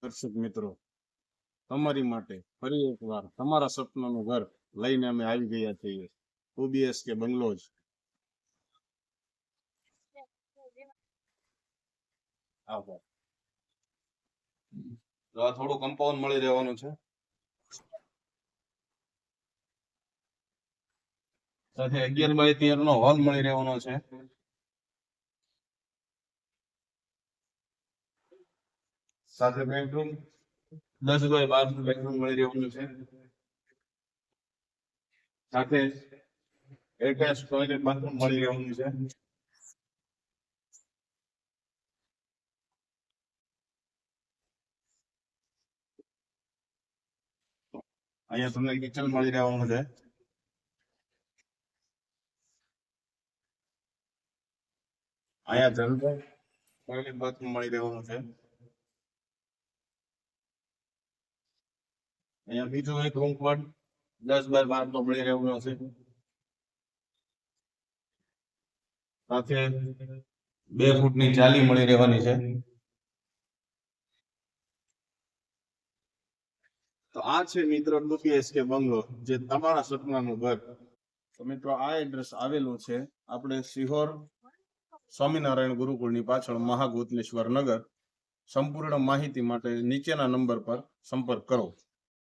દર્શક મિત્રો, તમારી માટે ફરી એકવાર તમારા સપનાનું ઘર લઈને અમે આવી ગયા છીએ. 2 BHK બંગલોઝ. આ થોડું કમ્પાઉન્ડ મળી રહેવાનું છે, સાથે 11 બાય 13 નો હોલ મળી રહેવાનો છે. સાથે બેડરૂમ 10 બાય 12 બેડરૂમ મળી રહેવાનું છે. સાથે એટેચ ટોયલેટ બાથરૂમ મળી રહેવાનું છે. અહીંયા તમને કિચન મળી રહેવાનું છે. અહીંયા જનરલ ટોયલેટ બાથરૂમ મળી રહેવાનું છે. અહીંયા બીજો એક રૂમ પણ 10 બાય 12 નો મળી રહેવાનો છે. સાથે 2 ફૂટની જાલી મળી રહેવાની છે. તો આ છે મિત્રો 2 BHK બંગલો, જે તમારા સપનાનું ઘર. તો મિત્રો આ એડ્રેસ આવેલું છે આપણે સિહોર સ્વામિનારાયણ ગુરુકુળની પાછળ મહાગોતલેશ્વર નગર. સંપૂર્ણ માહિતી માટે નીચેના નંબર પર સંપર્ક કરો.